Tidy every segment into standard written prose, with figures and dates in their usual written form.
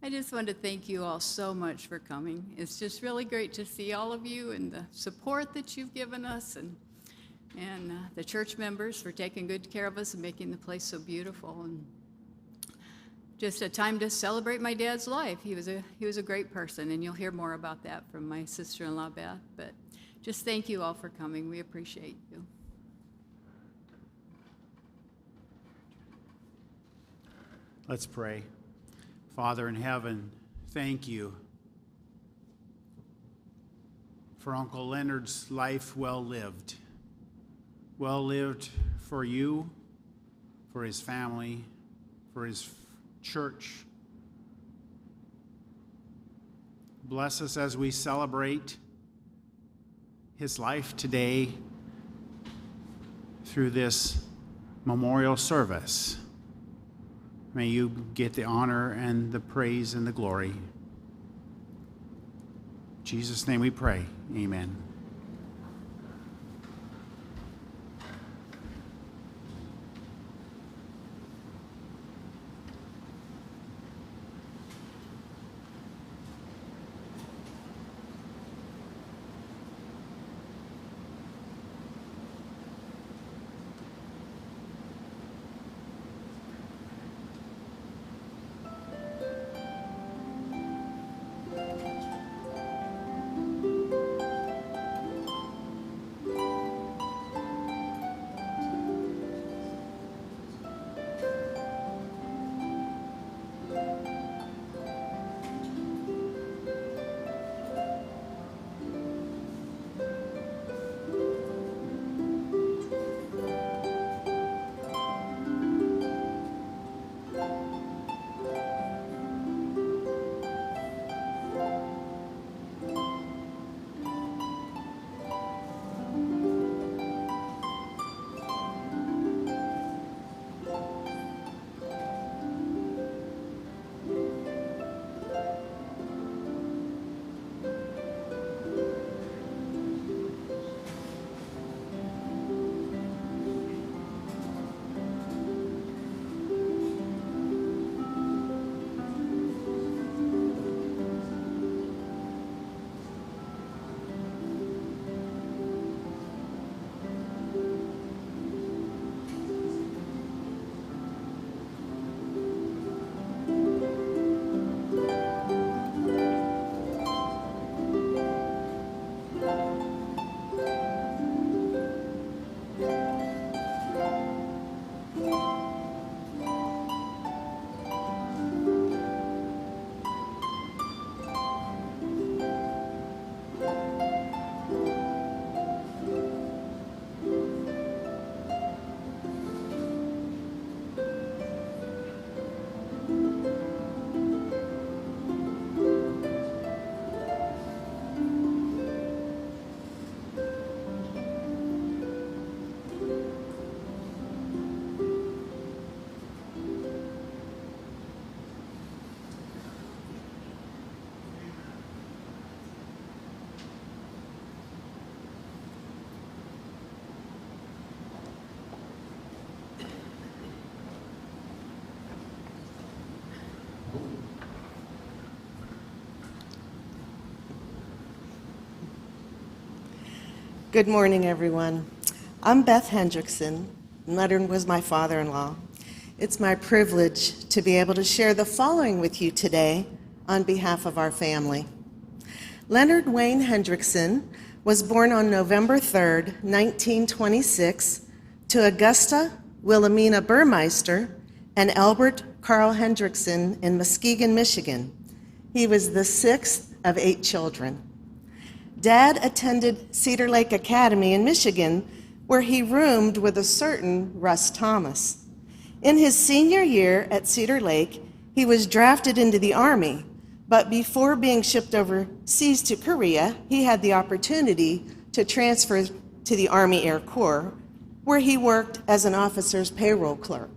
I just want to thank you all so much for coming. It's just really great to see all of you and the support that you've given us, and the church members for taking good care of us and making the place so beautiful. And just a time to celebrate my dad's life. He was a great person, and you'll hear more about that from my sister-in-law Beth. But just thank you all for coming. We appreciate you. Let's pray. Father in heaven, thank you for Uncle Leonard's life well lived for you, for his family, for his church. Bless us as we celebrate his life today through this memorial service. May you get the honor and the praise and the glory. In Jesus' name we pray. Amen. Good morning, everyone. I'm Beth Hendrickson. Leonard was my father-in-law. It's my privilege to be able to share the following with you today on behalf of our family. Leonard Wayne Hendrickson was born on November 3rd, 1926, to Augusta Wilhelmina Burmeister and Albert Carl Hendrickson in Muskegon, Michigan. He was the sixth of 8 children. Dad attended Cedar Lake Academy in Michigan, where he roomed with a certain Russ Thomas. In his senior year at Cedar Lake, he was drafted into the Army, but before being shipped overseas to Korea, he had the opportunity to transfer to the Army Air Corps, where he worked as an officer's payroll clerk.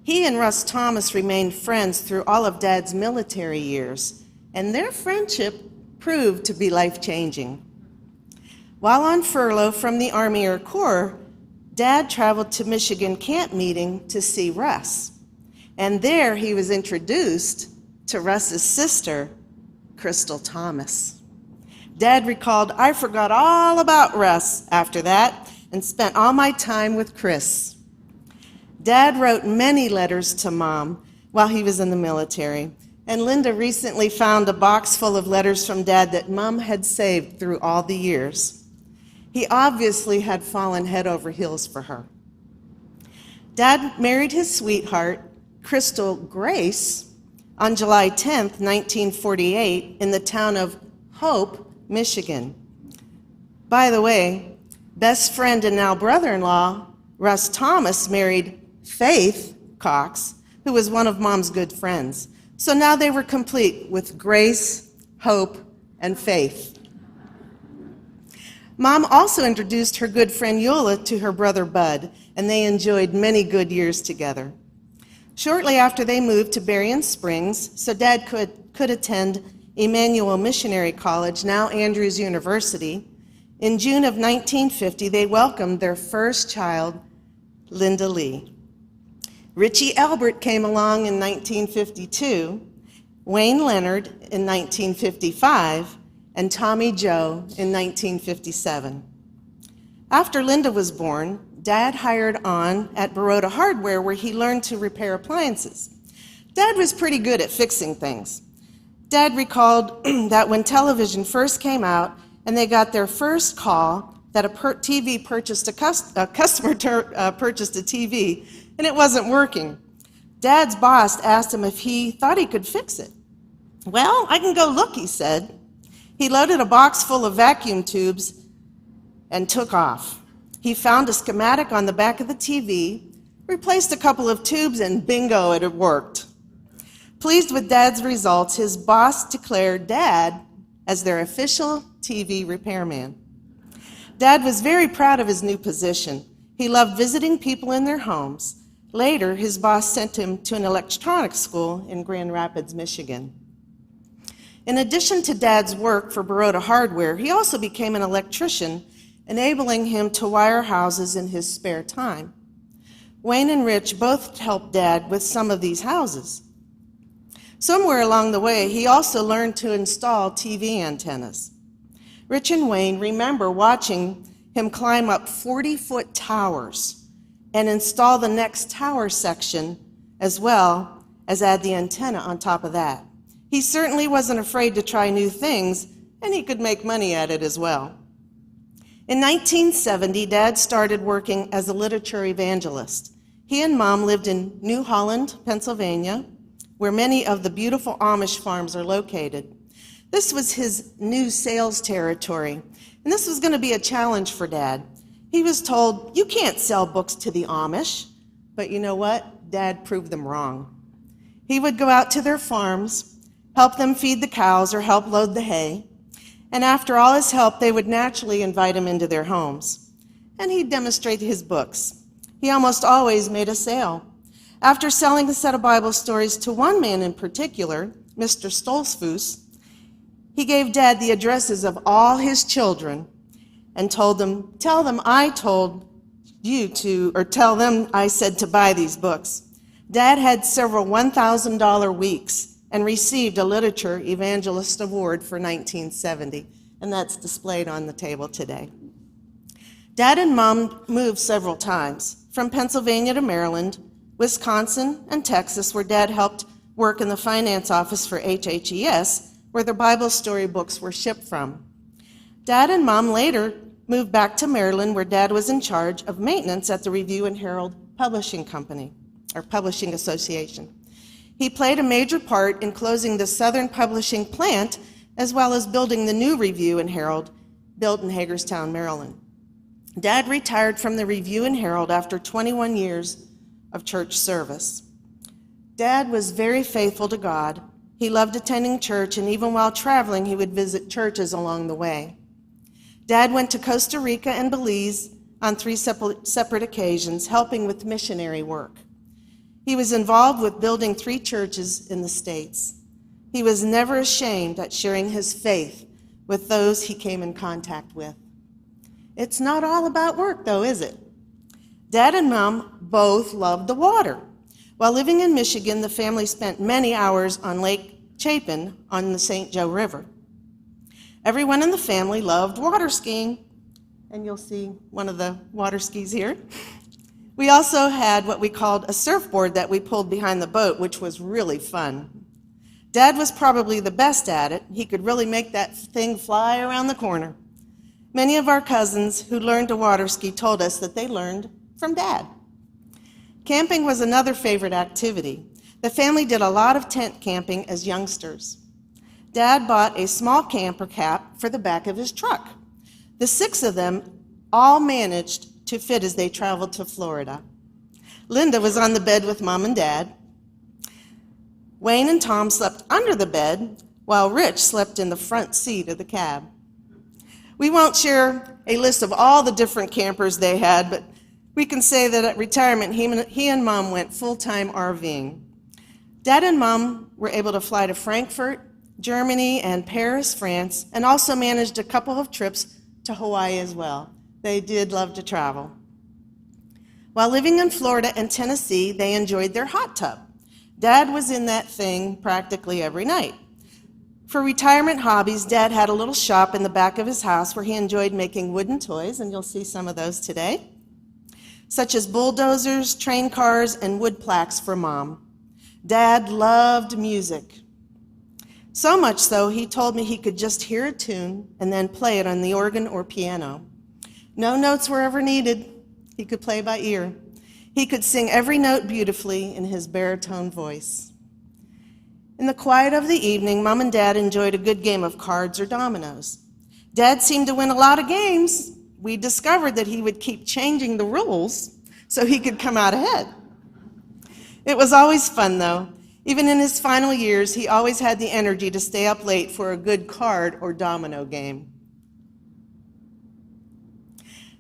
He and Russ Thomas remained friends through all of Dad's military years, and their friendship proved to be life-changing. While on furlough from the Army Air Corps, Dad traveled to Michigan camp meeting to see Russ, and there he was introduced to Russ's sister, Crystal Thomas. Dad recalled, "I forgot all about Russ after that and spent all my time with Chris." Dad wrote many letters to Mom while he was in the military, and Linda recently found a box full of letters from Dad that Mom had saved through all the years. He obviously had fallen head over heels for her. Dad married his sweetheart, Crystal Grace, on July 10th, 1948, in the town of Hope, Michigan. By the way, best friend and now brother-in-law, Russ Thomas, married Faith Cox, who was one of Mom's good friends. So now they were complete with Grace, Hope, and Faith. Mom also introduced her good friend Eula to her brother Bud, and they enjoyed many good years together. Shortly after they moved to Berrien Springs, so Dad could attend Emmanuel Missionary College, now Andrews University, in June of 1950, they welcomed their first child, Linda Lee. Richie Albert came along in 1952, Wayne Leonard in 1955, and Tommy Joe in 1957. After Linda was born, Dad hired on at Baroda Hardware, where he learned to repair appliances. Dad was pretty good at fixing things. Dad recalled that when television first came out and they got their first call that a customer purchased a TV and it wasn't working, Dad's boss asked him if he thought he could fix it. "Well, I can go look," he said. He loaded a box full of vacuum tubes and took off. He found a schematic on the back of the TV, replaced a couple of tubes, and bingo, it had worked. Pleased with Dad's results, his boss declared Dad as their official TV repairman. Dad was very proud of his new position. He loved visiting people in their homes. Later, his boss sent him to an electronics school in Grand Rapids, Michigan. In addition to Dad's work for Baroda Hardware, he also became an electrician, enabling him to wire houses in his spare time. Wayne and Rich both helped Dad with some of these houses. Somewhere along the way, he also learned to install TV antennas. Rich and Wayne remember watching him climb up 40-foot towers and install the next tower section, as well as add the antenna on top of that. He certainly wasn't afraid to try new things, and he could make money at it as well. In 1970, Dad started working as a literature evangelist. He and Mom lived in New Holland, Pennsylvania, where many of the beautiful Amish farms are located. This was his new sales territory, and this was going to be a challenge for Dad. He was told, "You can't sell books to the Amish." But you know what? Dad proved them wrong. He would go out to their farms, help them feed the cows or help load the hay, and after all his help, they would naturally invite him into their homes. And he'd demonstrate his books. He almost always made a sale. After selling a set of Bible stories to one man in particular, Mr. Stolzfus, he gave Dad the addresses of all his children and told them, "Tell them I told you to, or tell them I said to buy these books." Dad had several $1,000 weeks and received a Literature Evangelist Award for 1970, and that's displayed on the table today. Dad and Mom moved several times, from Pennsylvania to Maryland, Wisconsin, and Texas, where Dad helped work in the finance office for HHES, where the Bible story books were shipped from. Dad and Mom later moved back to Maryland, where Dad was in charge of maintenance at the Review and Herald Publishing Company, or Publishing Association. He played a major part in closing the Southern Publishing plant, as well as building the new Review and Herald, built in Hagerstown, Maryland. Dad retired from the Review and Herald after 21 years of church service. Dad was very faithful to God. He loved attending church, and even while traveling, he would visit churches along the way. Dad went to Costa Rica and Belize on 3 separate occasions, helping with missionary work. He was involved with building 3 churches in the States. He was never ashamed at sharing his faith with those he came in contact with. It's not all about work, though, is it? Dad and Mom both loved the water. While living in Michigan, the family spent many hours on Lake Chapin on the St. Joe River. Everyone in the family loved water skiing, and you'll see one of the water skis here. We also had what we called a surfboard that we pulled behind the boat, which was really fun. Dad was probably the best at it. He could really make that thing fly around the corner. Many of our cousins who learned to water ski told us that they learned from Dad. Camping was another favorite activity. The family did a lot of tent camping as youngsters. Dad bought a small camper cap for the back of his truck. The 6 of them all managed to fit as they traveled to Florida. Linda was on the bed with Mom and Dad. Wayne and Tom slept under the bed, while Rich slept in the front seat of the cab. We won't share a list of all the different campers they had, but we can say that at retirement, he and Mom went full-time RVing. Dad and Mom were able to fly to Frankfurt, Germany, and Paris, France, and also managed a couple of trips to Hawaii as well. They did love to travel. While living in Florida and Tennessee, they enjoyed their hot tub. Dad was in that thing practically every night. For retirement hobbies, Dad had a little shop in the back of his house where he enjoyed making wooden toys, and you'll see some of those today, such as bulldozers, train cars, and wood plaques for Mom. Dad loved music. So much so, he told me he could just hear a tune and then play it on the organ or piano. No notes were ever needed. He could play by ear. He could sing every note beautifully in his baritone voice. In the quiet of the evening, Mom and Dad enjoyed a good game of cards or dominoes. Dad seemed to win a lot of games. We discovered that he would keep changing the rules so he could come out ahead. It was always fun, though. Even in his final years, he always had the energy to stay up late for a good card or domino game.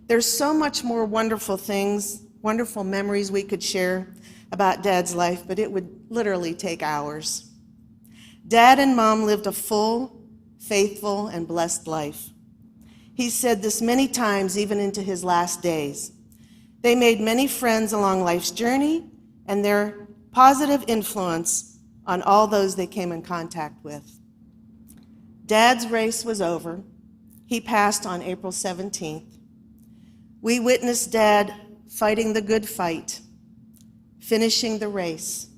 There's so much more wonderful things, wonderful memories we could share about Dad's life, but it would literally take hours. Dad and Mom lived a full, faithful, and blessed life. He said this many times, even into his last days. They made many friends along life's journey, and their positive influence on all those they came in contact with. Dad's race was over. He passed on April 17th. We witnessed Dad fighting the good fight, finishing the race,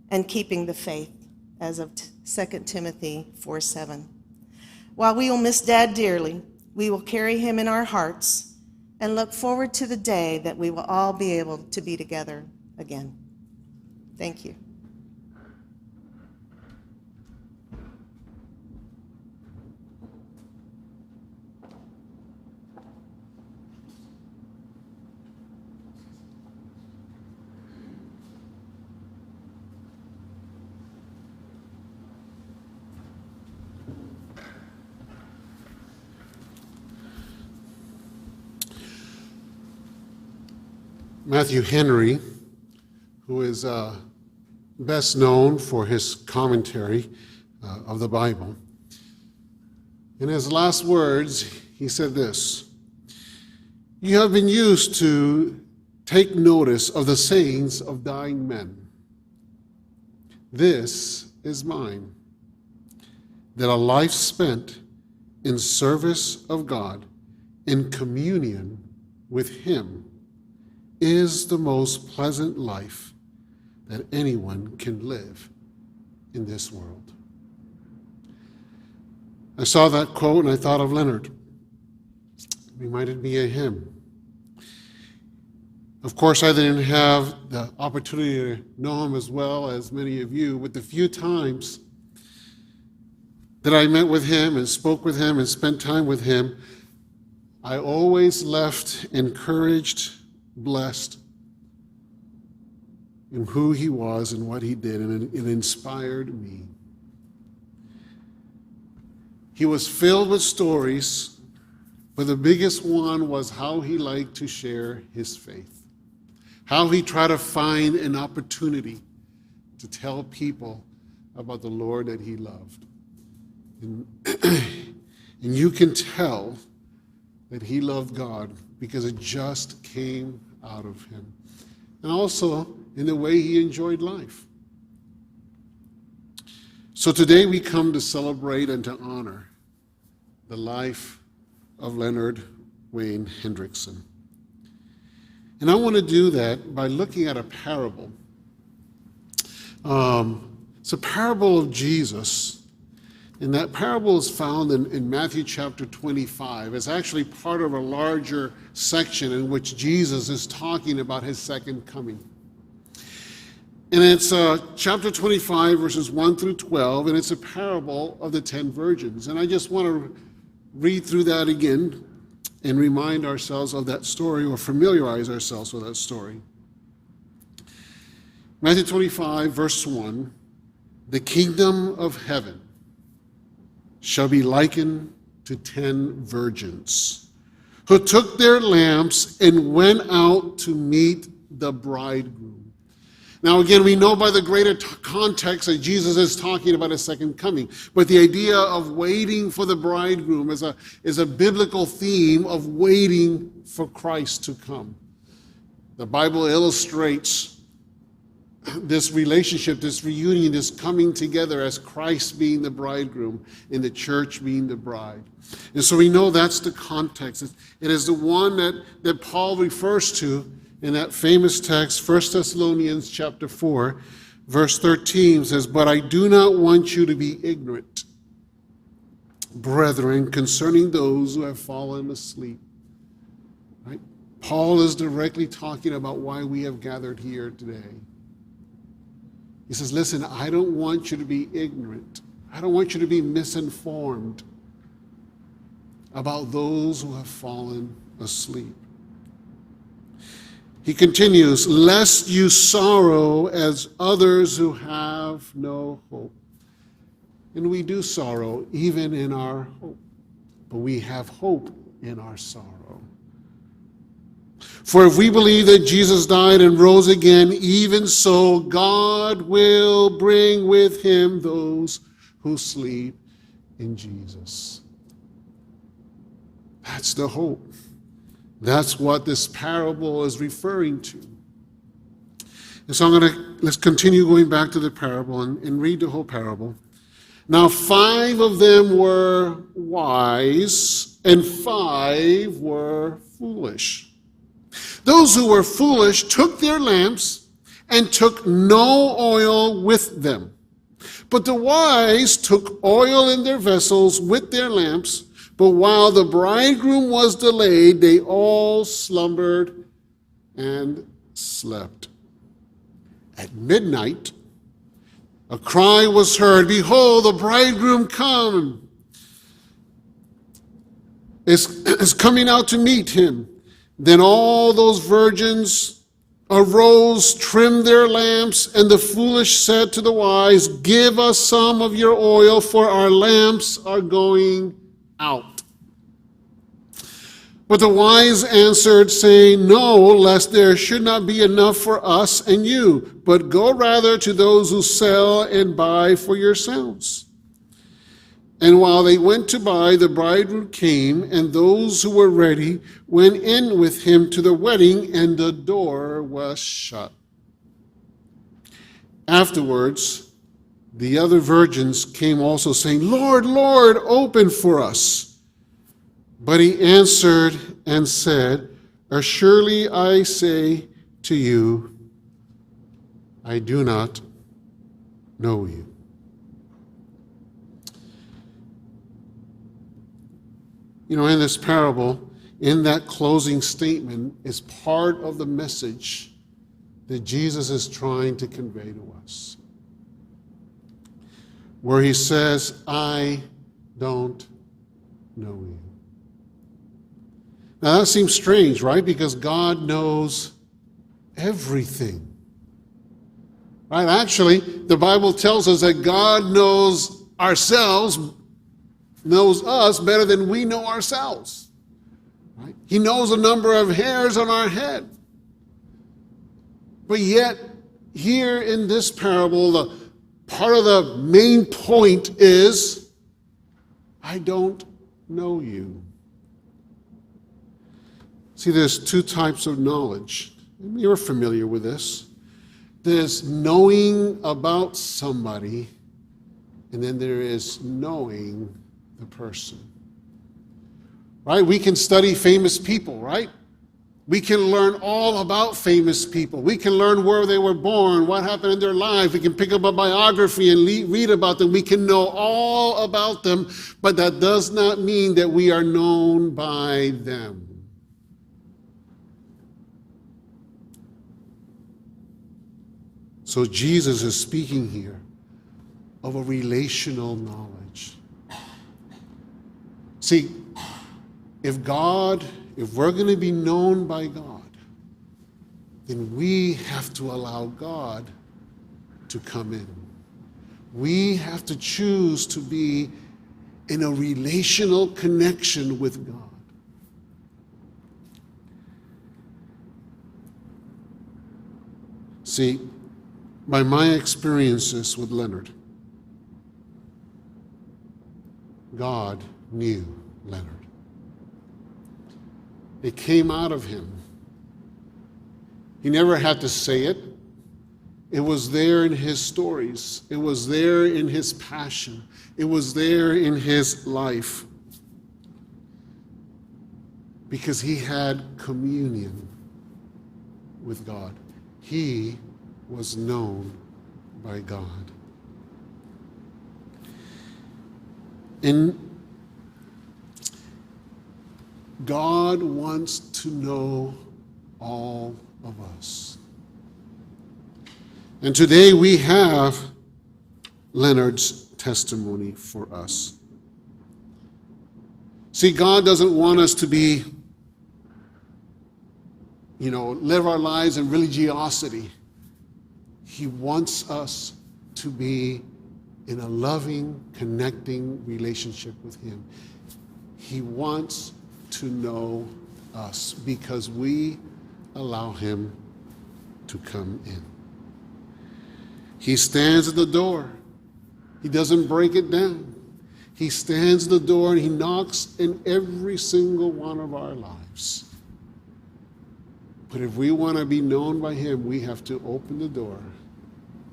and keeping the faith, as of 2 Timothy 4:7. While we will miss Dad dearly, we will carry him in our hearts and look forward to the day that we will all be able to be together again. Thank you. Matthew Henry, who is best known for his commentary of the Bible, in his last words, he said this: "You have been used to take notice of the sayings of dying men. This is mine, that a life spent in service of God, in communion with Him, is the most pleasant life that anyone can live in this world." I saw that quote and I thought of Leonard. It reminded me of him. Of course, I didn't have the opportunity to know him as well as many of you, but the few times that I met with him and spoke with him and spent time with him, I always left encouraged, blessed in who he was and what he did, and it inspired me. He was filled with stories, but the biggest one was how he liked to share his faith, how he tried to find an opportunity to tell people about the Lord that he loved. And you can tell that he loved God because it just came out of him. And also in the way he enjoyed life. So today we come to celebrate and to honor the life of Leonard Wayne Hendrickson. And I want to do that by looking at a parable. It's a parable of Jesus. And that parable is found in Matthew chapter 25. It's actually part of a larger section in which Jesus is talking about his second coming. And it's chapter 25, verses 1 through 12, and it's a parable of the 10 virgins. And I just want to read through that again and remind ourselves of that story, or familiarize ourselves with that story. Matthew 25, verse 1, "The kingdom of heaven shall be likened to 10 virgins, who took their lamps and went out to meet the bridegroom." Now again, we know by the greater context that Jesus is talking about his second coming. But the idea of waiting for the bridegroom is a biblical theme of waiting for Christ to come. The Bible illustrates this relationship, this reunion, this coming together as Christ being the bridegroom and the church being the bride. And so we know that's the context. It is the one that Paul refers to in that famous text, 1 Thessalonians chapter 4, verse 13 says, "But I do not want you to be ignorant, brethren, concerning those who have fallen asleep." Right? Paul is directly talking about why we have gathered here today. He says, listen, I don't want you to be ignorant. I don't want you to be misinformed about those who have fallen asleep. He continues, "Lest you sorrow as others who have no hope." And we do sorrow even in our hope, but we have hope in our sorrow. "For if we believe that Jesus died and rose again, even so God will bring with him those who sleep in Jesus." That's the hope. That's what this parable is referring to. And so let's continue going back to the parable and read the whole parable. "Now 5 of them were wise, and 5 were foolish. Those who were foolish took their lamps and took no oil with them. But the wise took oil in their vessels with their lamps. But while the bridegroom was delayed, they all slumbered and slept. At midnight, a cry was heard, 'Behold, the bridegroom is coming out to meet him.' Then all those virgins arose, trimmed their lamps, and the foolish said to the wise, 'Give us some of your oil, for our lamps are going out.' But the wise answered, saying, 'No, lest there should not be enough for us and you, but go rather to those who sell and buy for yourselves.' And while they went to buy, the bridegroom came, and those who were ready went in with him to the wedding, and the door was shut. Afterwards, the other virgins came also, saying, 'Lord, Lord, open for us.' But he answered and said, 'Assuredly I say to you, I do not know you.'" You know, in this parable, in that closing statement is part of the message that Jesus is trying to convey to us, where he says, "I don't know you." Now that seems strange, right? Because God knows everything. Right? Actually, the Bible tells us that God knows us better than we know ourselves. Right? He knows the number of hairs on our head. But yet, here in this parable, part of the main point is, I don't know you. See, there's 2 types of knowledge. You're familiar with this. There's knowing about somebody, and then there is knowing the person. Right? We can study famous people, right? We can learn all about famous people. We can learn where they were born, what happened in their life. We can pick up a biography and read about them. We can know all about them, but that does not mean that we are known by them. So Jesus is speaking here of a relational knowledge. See, if we're going to be known by God, then we have to allow God to come in. We have to choose to be in a relational connection with God. See, by my experiences with Leonard, God knew Leonard. It came out of him. He never had to say it. It was there in his stories. It was there in his passion. It was there in his life. Because he had communion with God. He was known by God. And God wants to know all of us. And today we have Leonard's testimony for us. See, God doesn't want us to be, live our lives in religiosity. He wants us to be in a loving, connecting relationship with Him. He wants to know us because we allow Him to come in. He stands at the door. He doesn't break it down. He stands at the door and He knocks in every single one of our lives. But if we want to be known by Him, we have to open the door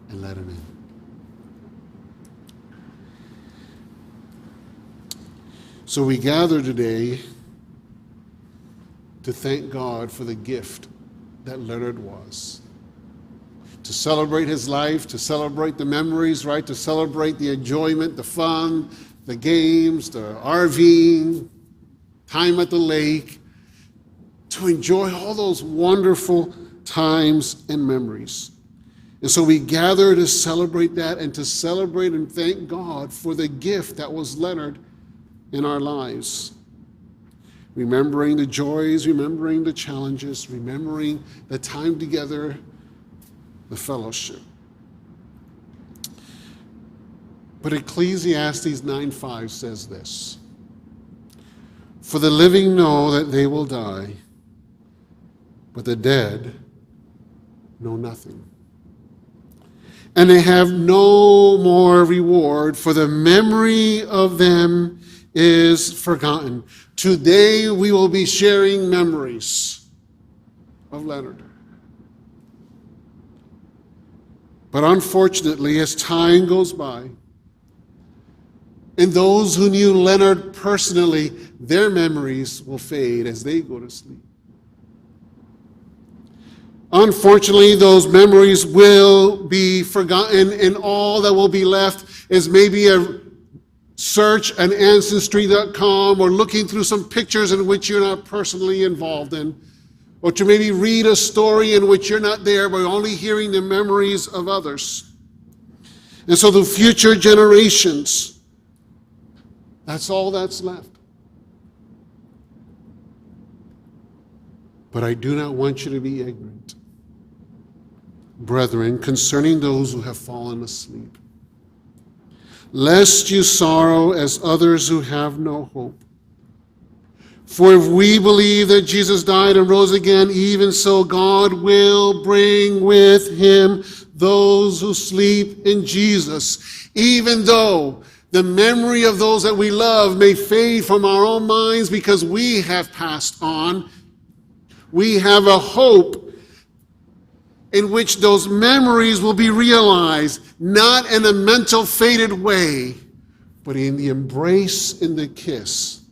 and let Him in. So we gather today to thank God for the gift that Leonard was. To celebrate his life, to celebrate the memories, right? To celebrate the enjoyment, the fun, the games, the RVing, time at the lake. To enjoy all those wonderful times and memories. And so we gather to celebrate that and to celebrate and thank God for the gift that was Leonard in our lives. Remembering the joys, remembering the challenges, remembering the time together, the fellowship. But Ecclesiastes 9:5 says this: "For the living know that they will die, but the dead know nothing. And they have no more reward, for the memory of them is forgotten." Today we will be sharing memories of Leonard. But unfortunately, as time goes by, and those who knew Leonard personally, their memories will fade as they go to sleep. Unfortunately, those memories will be forgotten, and all that will be left is maybe a search on Ancestry.com or looking through some pictures in which you're not personally involved in, or to maybe read a story in which you're not there but only hearing the memories of others. And so the future generations, that's all that's left. But I do not want you to be ignorant, brethren, concerning those who have fallen asleep, lest you sorrow as others who have no hope. For if we believe that Jesus died and rose again, even so God will bring with Him those who sleep in Jesus. Even though the memory of those that we love may fade from our own minds because we have passed on, we have a hope in which those memories will be realized, not in a mental faded way, but in the embrace and the kiss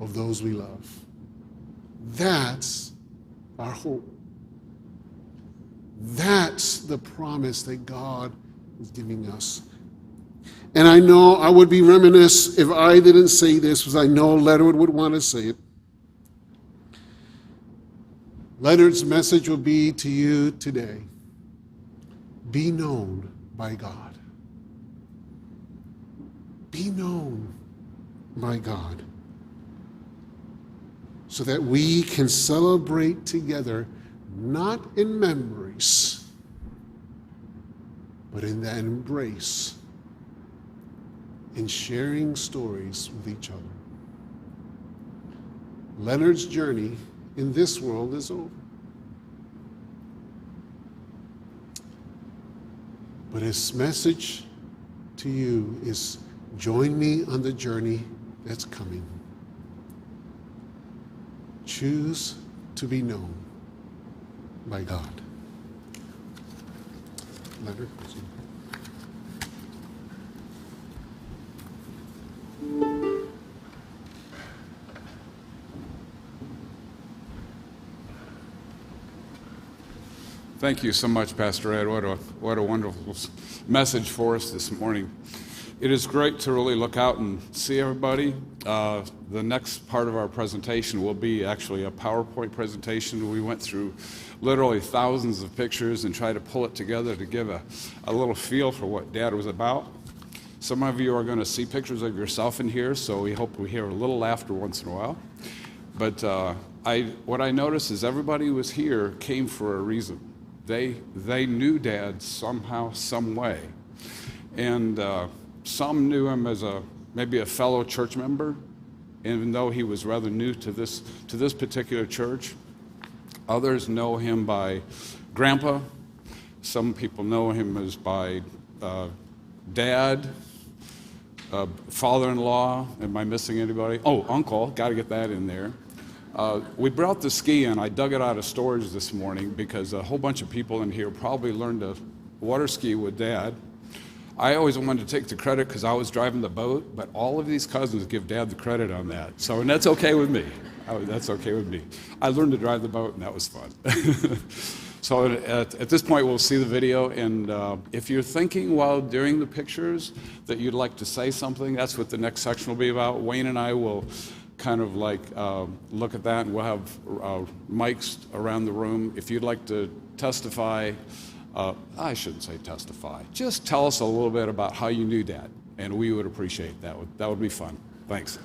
of those we love. That's our hope. That's the promise that God is giving us. And I know I would be remiss if I didn't say this, because I know Leonard would want to say it. Leonard's message will be to you today: be known by God. Be known by God, so that we can celebrate together, not in memories, but in that embrace, in sharing stories with each other. Leonard's journey in this world is over, but his message to you is: join me on the journey that's coming. Choose to be known by God. Leonard. Thank you so much, Pastor Ed. What a wonderful message for us this morning. It is great to really look out and see everybody. The next part of our presentation will be actually a PowerPoint presentation. We went through literally thousands of pictures and tried to pull it together to give a little feel for what Dad was about. Some of you are going to see pictures of yourself in here, so we hope we hear a little laughter once in a while. But what I noticed is everybody who was here came for a reason. They knew Dad somehow, some way. And some knew him as maybe a fellow church member, even though he was rather new to this particular church. Others know him by Grandpa. Some people know him as by Dad, father-in-law. Am I missing anybody? Oh, Uncle. Got to get that in there. We brought the ski in. I dug it out of storage this morning because a whole bunch of people in here probably learned to water ski with Dad. I always wanted to take the credit because I was driving the boat, but all of these cousins give Dad the credit on that. So, and that's okay with me. That's okay with me. I learned to drive the boat, and that was fun. So at this point, we'll see the video, and if you're thinking while doing the pictures that you'd like to say something, that's what the next section will be about. Wayne and I will kind of like look at that, and we'll have mics around the room. If you'd like to testify, I shouldn't say testify, just tell us a little bit about how you knew Dad, and we would appreciate that. That would be fun. Thanks.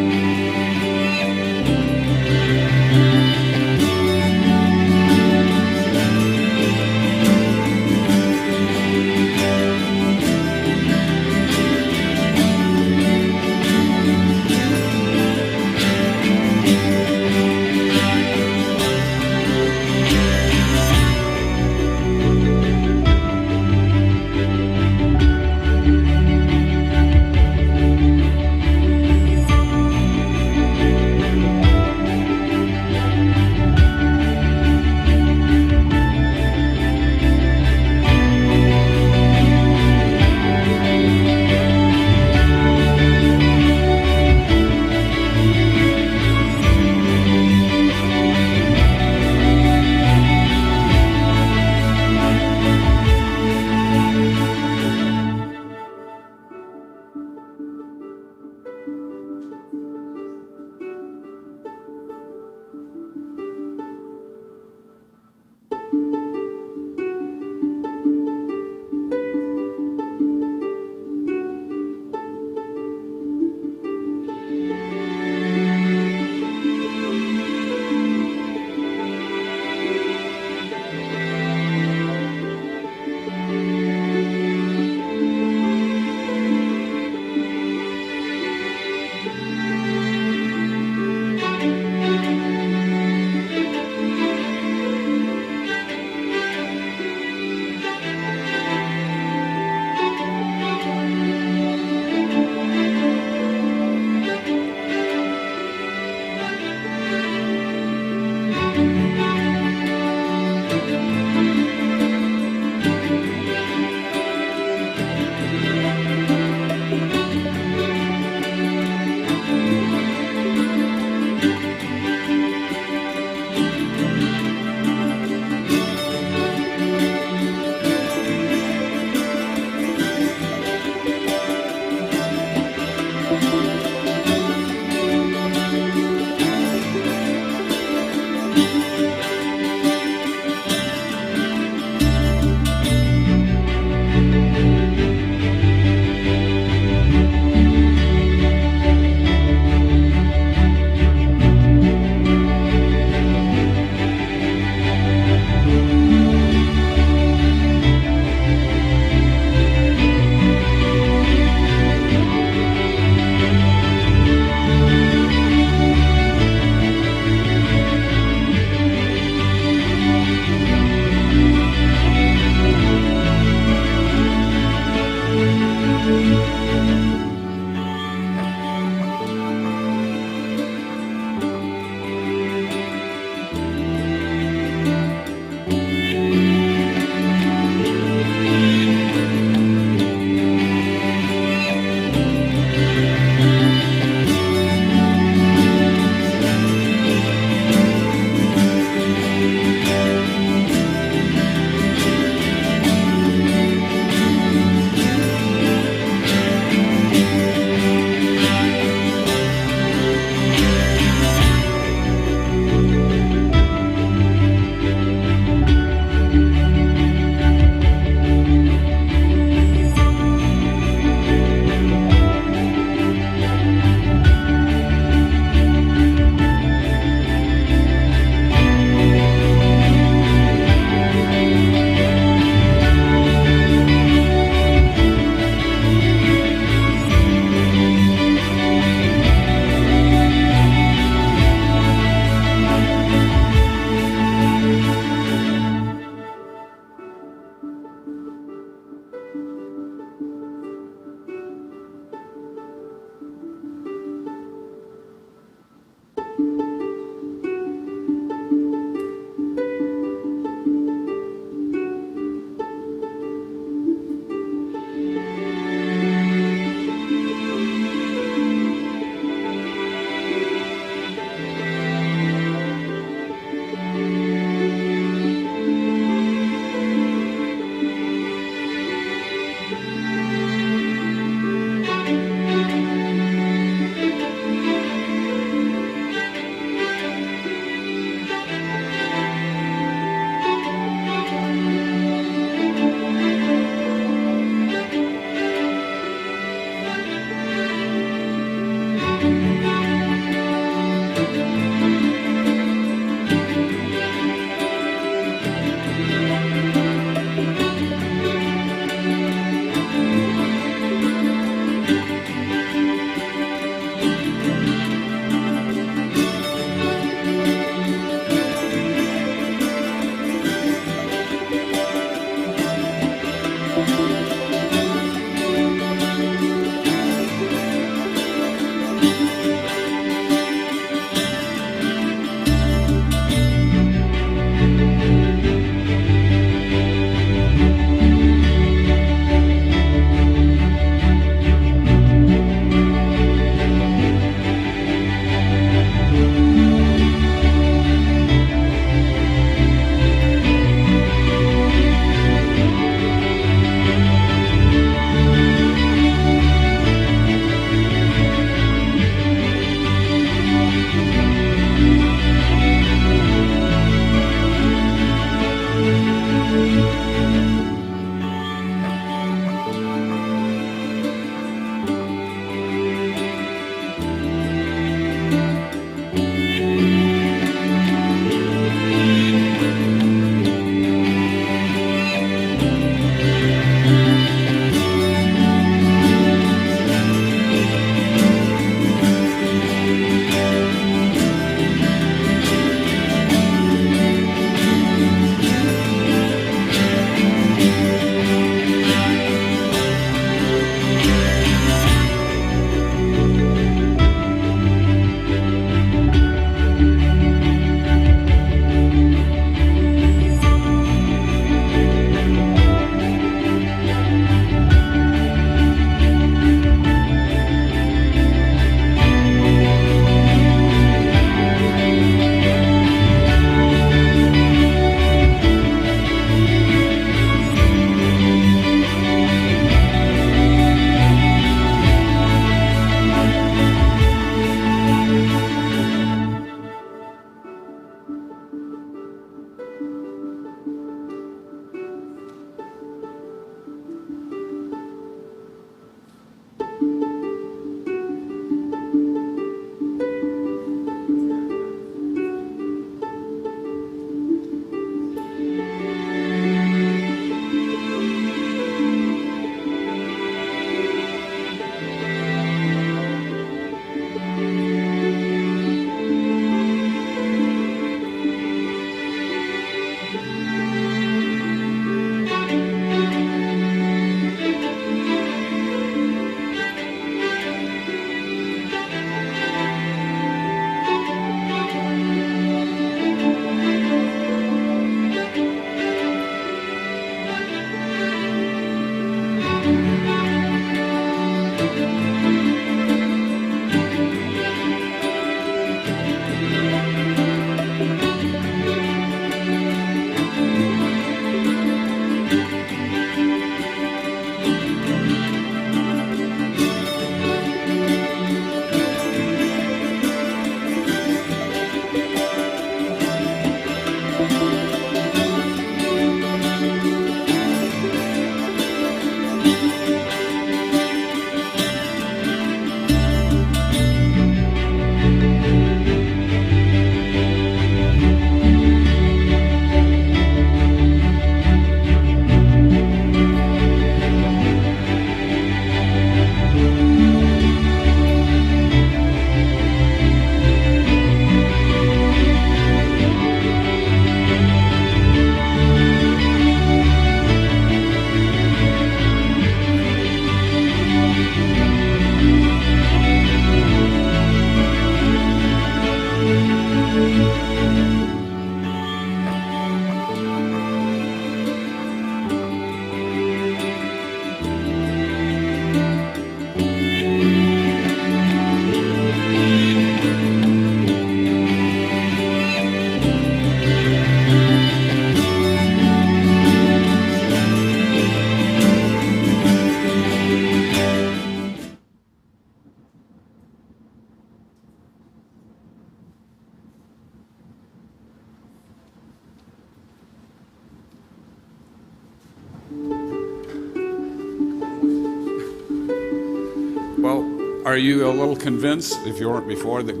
Are you a little convinced, if you weren't before, that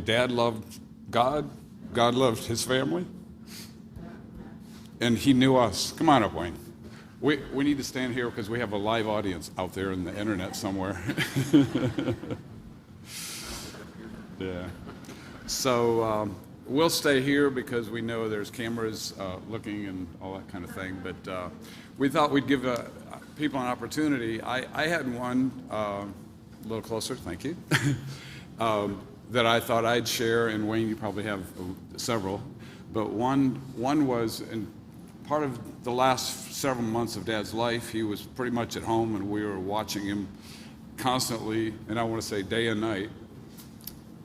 Dad loved God? God loved his family? And he knew us. Come on up, Wayne. We need to stand here because we have a live audience out there in the internet somewhere. Yeah. So we'll stay here because we know there's cameras looking and all that kind of thing. But we thought we'd give people an opportunity. I had one, a little closer, thank you, that I thought I'd share. And Wayne, you probably have several. But one was, in part of the last several months of Dad's life, he was pretty much at home, and we were watching him constantly, and I want to say day and night.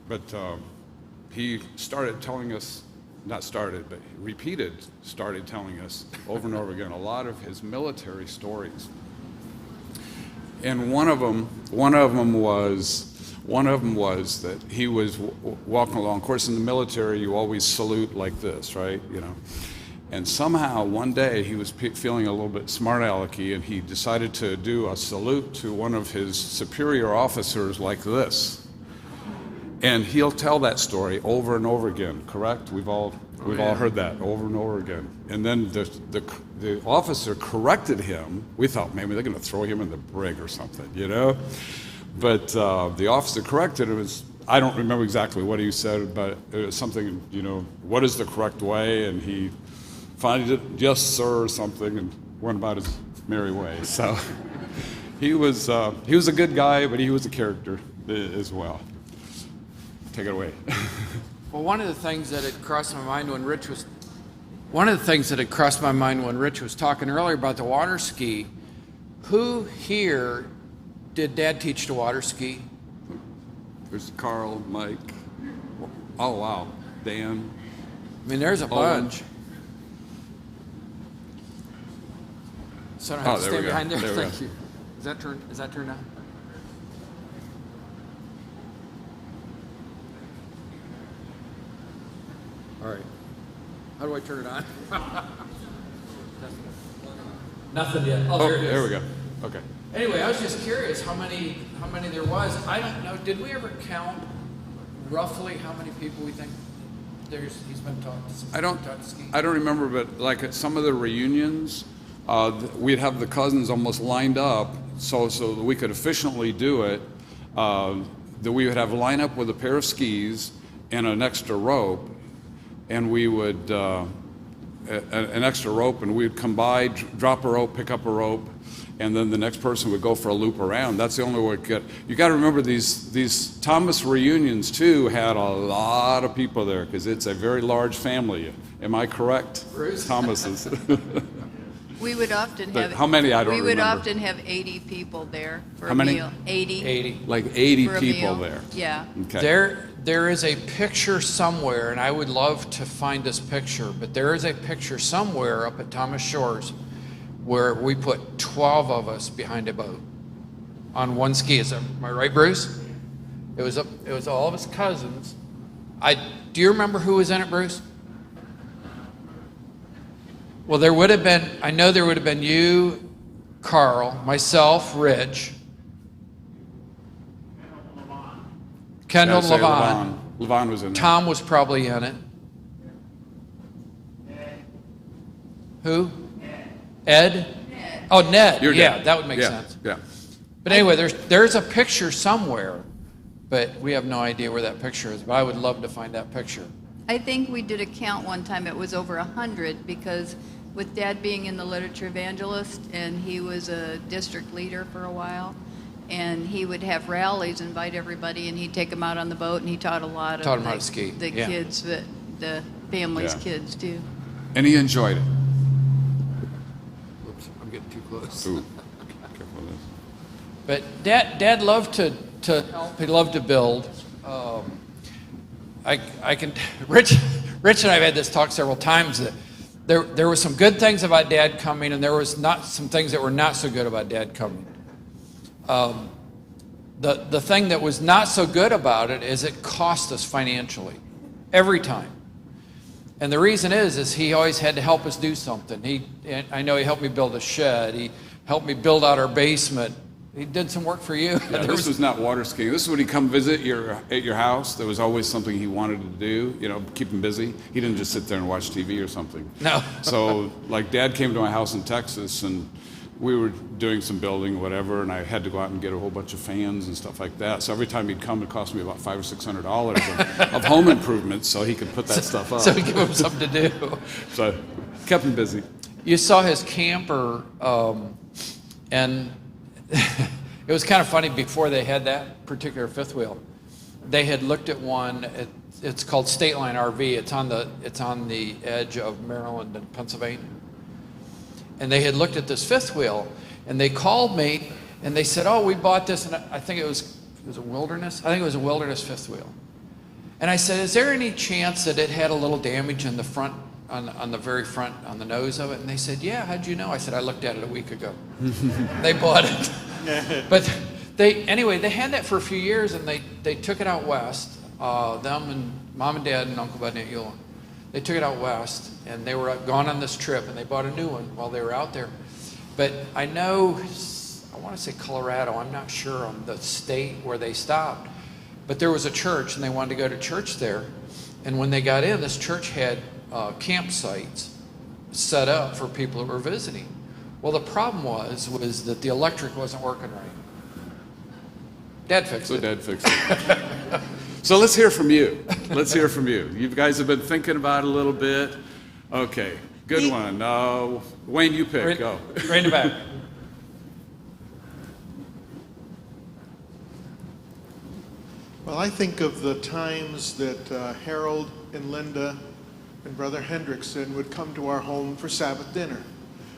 But he started telling us, started telling us over and over again a lot of his military stories. And one of them was that he was walking along. Of course, in the military, you always salute like this, right? You know. And somehow one day he was feeling a little bit smart alecky, and he decided to do a salute to one of his superior officers like this. And he'll tell that story over and over again, correct? We've all heard that over and over again. And then the officer corrected him. We thought maybe they're going to throw him in the brig or something, you know? But the officer corrected him. I don't remember exactly what he said, but it was something, you know, what is the correct way? And he finally did, yes, sir, or something, and went about his merry way. So he was a good guy, but he was a character as well. Take it away. Well, one of the things that had crossed my mind when Rich was talking earlier about the water ski, who here did Dad teach to water ski? There's Carl, Mike. Oh, wow. Dan. I mean, there's a bunch. So I don't have to stay behind there. Thank you. Is that turned on? All right. How do I turn it on? Nothing yet. Oh, there it is. There we go. Okay. Anyway, I was just curious how many there was. I don't know. Did we ever count roughly how many people we think he's been taught to ski? I don't remember, but like at some of the reunions, we'd have the cousins almost lined up so that we could efficiently do it. That we would have a line up with a pair of skis and an extra rope, and we would an extra rope, and we'd come by, drop a rope, pick up a rope, and then the next person would go for a loop around. That's the only way to get. You got to remember these Thomas reunions too had a lot of people there because it's a very large family. Am I correct? Bruce? Thomas's. We would often have. How many? I don't remember. We would often have 80 people there for How a many? meal. 80. 80. Like 80 for a people meal. there. Yeah. Okay. There is a picture somewhere, and I would love to find this picture, but there is a picture somewhere up at Thomas Shores where we put 12 of us behind a boat on one ski. Am I right, Bruce? It was all of his cousins. Do you remember who was in it, Bruce? Well, there would have been, I know there would have been you, Carl, myself, Rich, Kendall, Levon. Levon was in there. Tom was probably in it. Who? Ed? Oh, Ned. You're yeah, dead. that would make Yeah, sense. Yeah. But anyway, there's a picture somewhere, but we have no idea where that picture is. But I would love to find that picture. I think we did a count one time. It was over 100 because with Dad being in the literature evangelist, and he was a district leader for a while, and he would have rallies, invite everybody, and he'd take them out on the boat, and he taught a lot Taught of 'em how to ski, the yeah. kids, the family's Yeah. kids too. And he enjoyed it. Oops, I'm getting too close. Ooh. Careful with this. But Dad loved to help. He loved to build. I can. Rich and I've had this talk several times that there were some good things about Dad coming, and there was not some things that were not so good about Dad coming. The thing that was not so good about it is it cost us financially every time. And the reason is he always had to help us do something. I know he helped me build a shed. He helped me build out our basement He did some work for you. Yeah, this was not water skiing. This is when he'd come visit at your house. There was always something he wanted to do, keep him busy. He didn't just sit there and watch TV or something. No. So, like, Dad came to my house in Texas, and we were doing some building or whatever, and I had to go out and get a whole bunch of fans and stuff like that. So every time he'd come, it cost me about $500 or $600 of home improvements so he could put that stuff up. So he gave him something to do. So kept him busy. You saw his camper, and it was kind of funny. Before they had that particular fifth wheel, they had looked at one. It's called State Line RV. It's on the edge of Maryland and Pennsylvania. And they had looked at this fifth wheel, and they called me, and they said, "Oh, we bought this," and I think it was a Wilderness. I think it was a Wilderness fifth wheel. And I said, "Is there any chance that it had a little damage in the front, on the very front, on the nose of it?" And they said, "Yeah, how'd you know?" I said, "I looked at it a week ago." They bought it. But they had that for a few years, and they took it out west. Them and Mom and Dad and Uncle Bud and Aunt Eula. They took it out west, and they were gone on this trip, and they bought a new one while they were out there. But I want to say Colorado. I'm not sure on the state where they stopped. But there was a church, and they wanted to go to church there. And when they got in, this church had campsites set up for people who were visiting. Well, the problem was that the electric wasn't working right. Dad fixed it. So Dad fixed it. So let's hear from you. Let's hear from you. You guys have been thinking about it a little bit. Okay, good one. Wayne, you pick. Go. Right in the back. Well, I think of the times that Harold and Linda and Brother Hendrickson would come to our home for Sabbath dinner.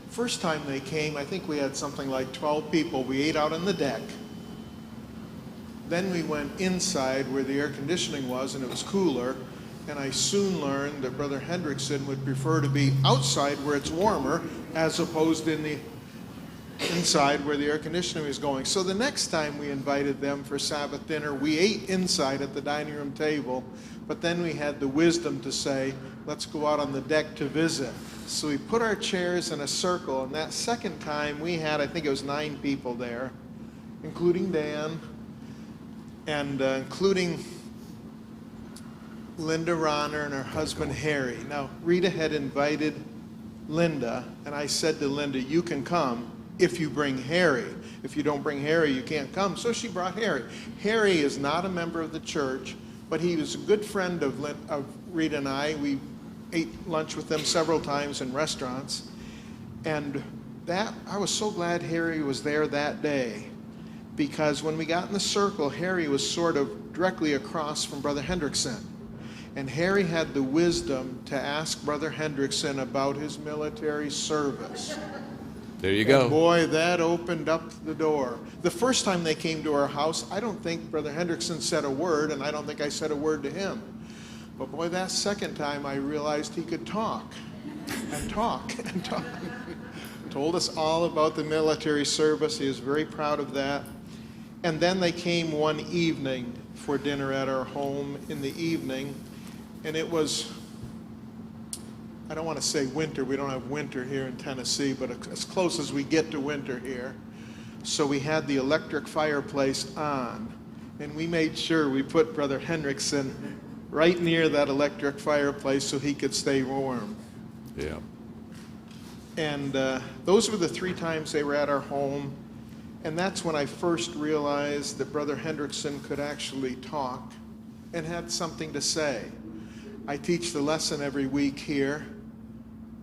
First time they came, I think we had something like 12 people. We ate out on the deck. Then we went inside where the air conditioning was, and it was cooler. And I soon learned that Brother Hendrickson would prefer to be outside where it's warmer as opposed in the inside where the air conditioning was going. So the next time we invited them for Sabbath dinner, we ate inside at the dining room table, but then we had the wisdom to say, let's go out on the deck to visit. So we put our chairs in a circle, and that second time we had, I think it was 9 people there, including Dan, and including Linda Ronner and her husband Harry. Now, Rita had invited Linda, and I said to Linda, you can come if you bring Harry. If you don't bring Harry, you can't come. So she brought Harry. Harry is not a member of the church, but he was a good friend of Rita and I. We ate lunch with them several times in restaurants. And I was so glad Harry was there that day, because when we got in the circle, Harry was sort of directly across from Brother Hendrickson. And Harry had the wisdom to ask Brother Hendrickson about his military service. There you go. And boy, that opened up the door. The first time they came to our house, I don't think Brother Hendrickson said a word, and I don't think I said a word to him. But boy, that second time I realized he could talk and talk and talk. Told us all about the military service. He was very proud of that. And then they came one evening for dinner at our home in the evening. And it was, I don't want to say winter. We don't have winter here in Tennessee, but as close as we get to winter here. So we had the electric fireplace on. And we made sure we put Brother Hendrickson right near that electric fireplace so he could stay warm. Yeah. And those were the 3 times they were at our home. And that's when I first realized that Brother Hendrickson could actually talk and had something to say. I teach the lesson every week here.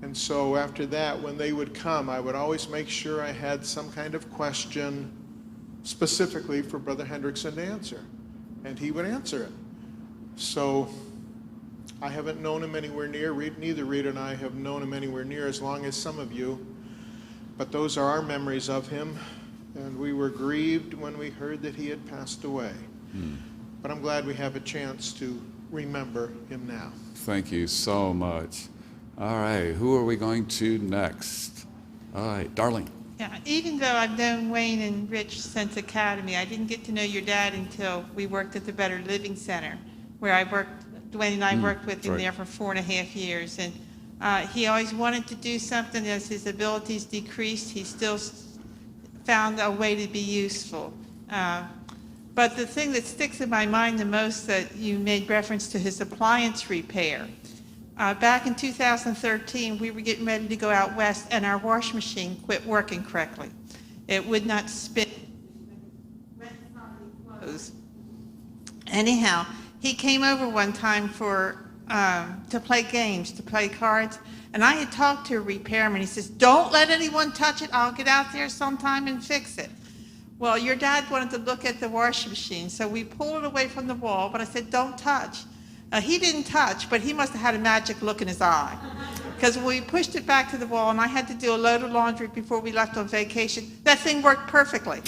And so after that, when they would come, I would always make sure I had some kind of question specifically for Brother Hendrickson to answer. And he would answer it. So I haven't known him anywhere near. Neither Rita and I have known him anywhere near as long as some of you. But those are our memories of him. And we were grieved when we heard that he had passed away. But I'm glad we have a chance to remember him now. Thank you so much. All right, who are we going to next? All right, Darling. Yeah, even though I've known Wayne and Rich since Academy, I didn't get to know your dad until we worked at the Better Living Center, where Dwayne and I worked with him there for 4.5 years. And he always wanted to do something. As his abilities decreased, he still found a way to be useful. But the thing that sticks in my mind the most, that you made reference to his appliance repair. Back in 2013, we were getting ready to go out west, and our washing machine quit working correctly. It would not spin. Anyhow, he came over one time to play games, to play cards, and I had talked to a repairman. He says, "Don't let anyone touch it. I'll get out there sometime and fix it." Well, your dad wanted to look at the washing machine, so we pulled it away from the wall, but I said, "Don't touch." He didn't touch, but he must have had a magic look in his eye. Because when we pushed it back to the wall, and I had to do a load of laundry before we left on vacation, that thing worked perfectly.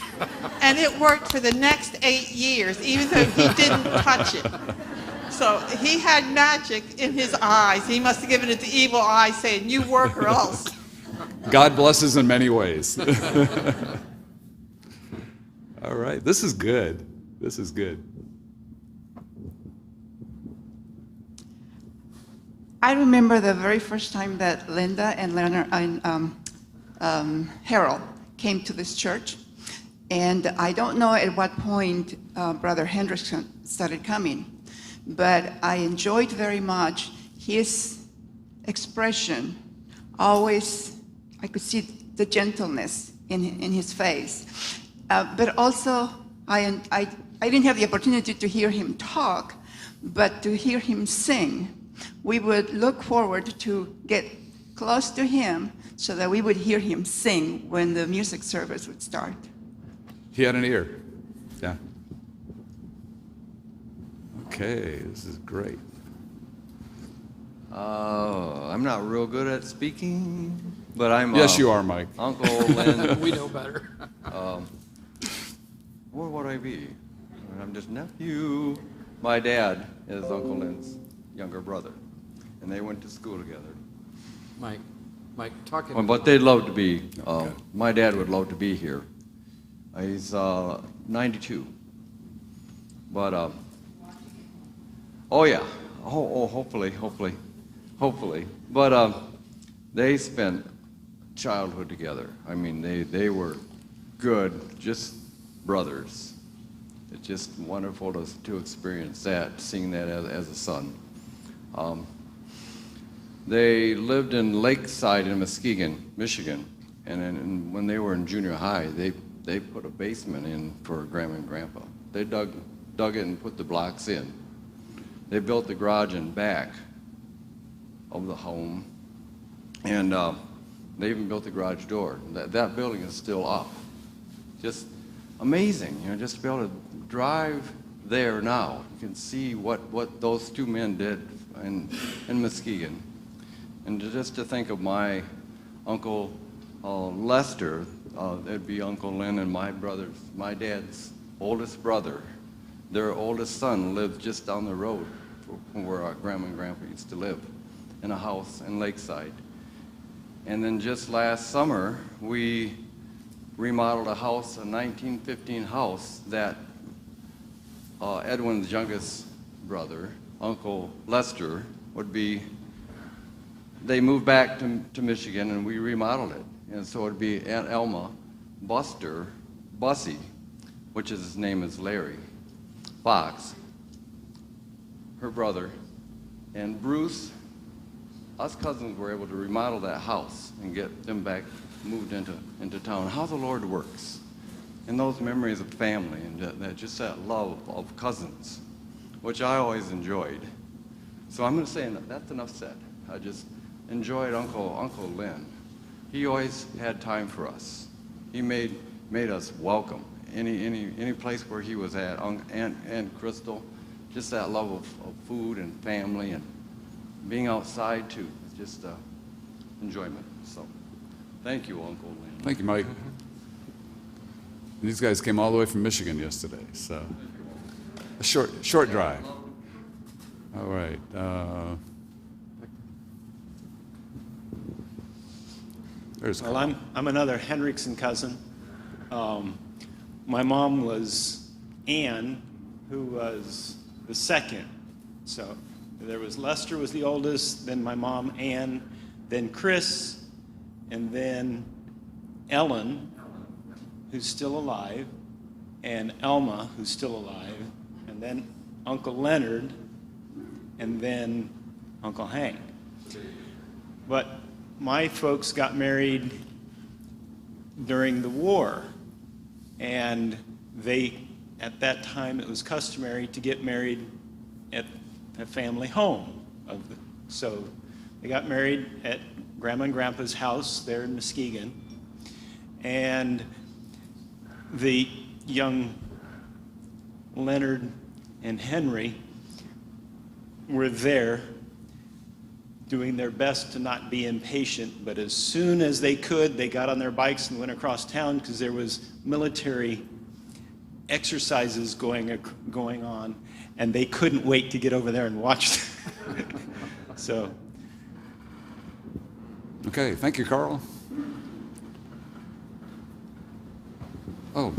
And it worked for the next 8 years, even though he didn't touch it. So he had magic in his eyes. He must have given it the evil eye, saying, "You work or else." God blesses in many ways. All right, this is good. This is good. I remember the very first time that Linda and Leonard and Harold came to this church, and I don't know at what point Brother Hendrickson started coming, but I enjoyed very much his expression. Always, I could see the gentleness in his face, but also I didn't have the opportunity to hear him talk, but to hear him sing. We would look forward to get close to him so that we would hear him sing when the music service would start. He had an ear. Yeah. Okay, this is great. I'm not real good at speaking, but I'm... Yes, you are, Mike. Uncle Lynn. We know better. What would I be? I'm just nephew. My dad is Uncle Lynn's younger brother, and they went to school together. Mike, talking. Well, but they'd love to be. My dad would love to be here. He's 92. But oh yeah. Hopefully. But they spent childhood together. I mean, they were good, just brothers. It's just wonderful to experience that, seeing that as a son. They lived in Lakeside in Muskegon, Michigan, and then when they were in junior high, they put a basement in for Grandma and Grandpa. They dug it and put the blocks in. They built the garage in back of the home, and they even built the garage door. That building is still up. Just amazing, just to be able to drive there now. You can see what those two men did in Muskegon. And just to think of my Uncle Lester, that'd be Uncle Lynn and my dad's oldest brother. Their oldest son lived just down the road from where our Grandma and Grandpa used to live, in a house in Lakeside. And then just last summer, we remodeled a house, a 1915 house that Edwin's youngest brother, Uncle Lester, they moved back to Michigan, and we remodeled it. And so it'd be Aunt Elma, Bussy, which his name is Larry, Fox, her brother, and Bruce. Us cousins were able to remodel that house and get them back, moved into town. How the Lord works. And those memories of family, and that love of cousins, which I always enjoyed. So I'm going to say that's enough said. I just enjoyed Uncle Lynn. He always had time for us. He made us welcome. Any place where he was at, Aunt Crystal, just that love of food and family and being outside too, just enjoyment. So thank you, Uncle Lynn. Thank you, Mike. These guys came all the way from Michigan yesterday, so a short drive. All right. Well, I'm another Hendrickson cousin. My mom was Ann, who was the second. So there was Lester was the oldest, then my mom Ann, then Chris, and then Ellen, who's still alive, and Elma, who's still alive, and then Uncle Leonard, and then Uncle Hank. But my folks got married during the war, and at that time it was customary to get married at a family home. So they got married at Grandma and Grandpa's house there in Muskegon, and the young Leonard and Henry were there doing their best to not be impatient, but as soon as they could, they got on their bikes and went across town because there was military exercises going on, and they couldn't wait to get over there and watch them. So. Okay, thank you, Carl. Oh.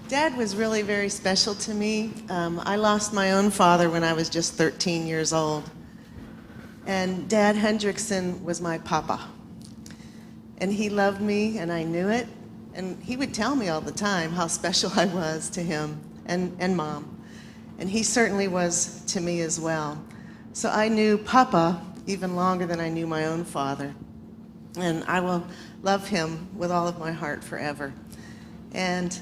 Dad was really very special to me. I lost my own father when I was just 13 years old. And Dad Hendrickson was my papa. And he loved me, and I knew it. And he would tell me all the time how special I was to him and Mom. And he certainly was to me as well. So I knew Papa even longer than I knew my own father. And I will love him with all of my heart forever. And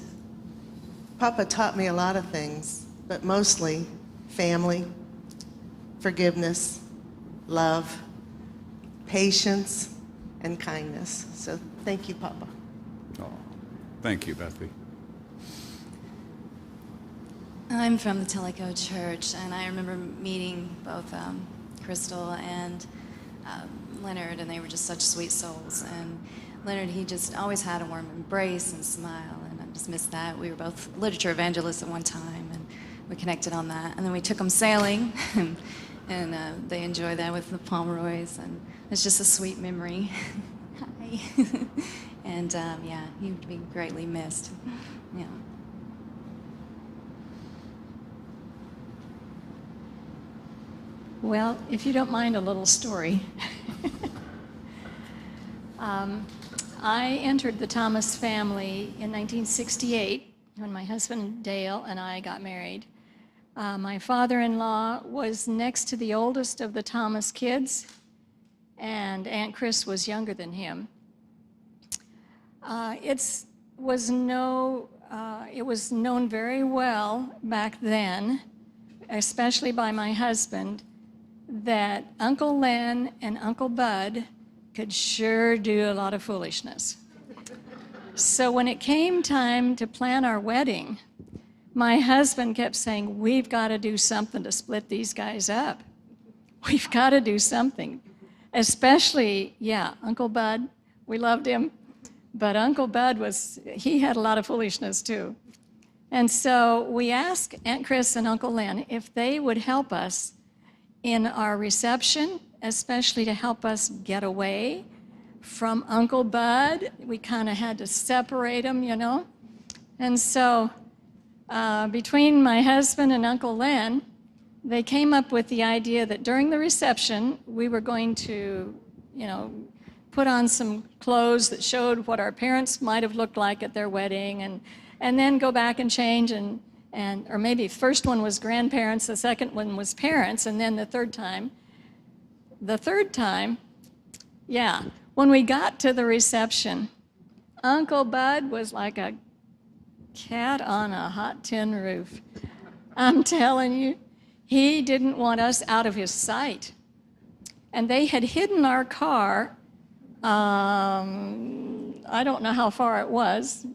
Papa taught me a lot of things, but mostly family, forgiveness, love, patience, and kindness. So thank you, Papa. Oh, thank you, Bethany. I'm from the Tellico Church, and I remember meeting both Crystal and Leonard, and they were just such sweet souls. And Leonard, he just always had a warm embrace and smile, and I just missed that. We were both literature evangelists at one time, and we connected on that. And then we took them sailing, and they enjoy that with the Pomeroys, and it's just a sweet memory. Hi. And yeah, he would be greatly missed. Yeah. Well, if you don't mind a little story. I entered the Thomas family in 1968 when my husband Dale and I got married. My father-in-law was next to the oldest of the Thomas kids, and Aunt Chris was younger than him. It was known very well back then, especially by my husband, that Uncle Len and Uncle Bud could sure do a lot of foolishness. So when it came time to plan our wedding, my husband kept saying, we've got to do something to split these guys up. We've got to do something. Especially, yeah, Uncle Bud, we loved him, but Uncle Bud he had a lot of foolishness too. And so we asked Aunt Chris and Uncle Len if they would help us in our reception, especially to help us get away from Uncle Bud. We kind of had to separate them, you know. And so between my husband and Uncle Len, they came up with the idea that during the reception, we were going to, put on some clothes that showed what our parents might have looked like at their wedding, and then go back and change, or maybe first one was grandparents, the second one was parents, and then the third time, yeah, when we got to the reception, Uncle Bud was like a cat on a hot tin roof. I'm telling you, he didn't want us out of his sight. And they had hidden our car, I don't know how far it was,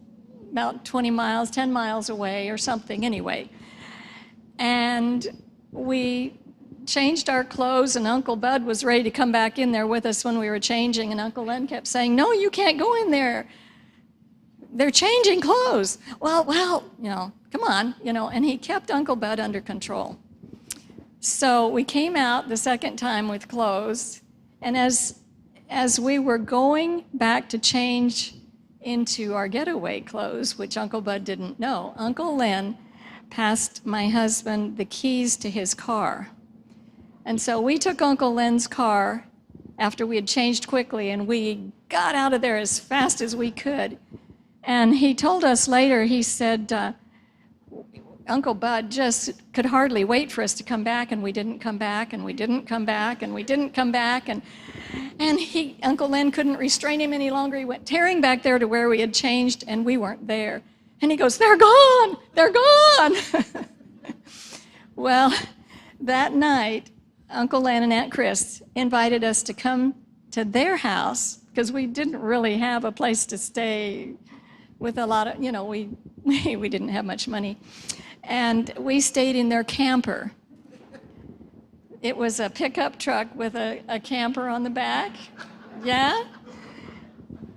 about 20 miles, 10 miles away or something anyway. And we changed our clothes, and Uncle Bud was ready to come back in there with us when we were changing, and Uncle Len kept saying, no, you can't go in there. They're changing clothes. Well, come on, and he kept Uncle Bud under control. So we came out the second time with clothes, and as we were going back to change into our getaway clothes, which Uncle Bud didn't know, Uncle Len passed my husband the keys to his car. And so we took Uncle Len's car after we had changed quickly, and we got out of there as fast as we could. And he told us later, he said, Uncle Bud just could hardly wait for us to come back, and we didn't come back, and we didn't come back, and we didn't come back. And Uncle Len couldn't restrain him any longer. He went tearing back there to where we had changed, and we weren't there. And he goes, "They're gone! They're gone!" Well, that night, Uncle Len and Aunt Chris invited us to come to their house because we didn't really have a place to stay with a lot of, we didn't have much money. And we stayed in their camper. It was a pickup truck with a camper on the back. Yeah?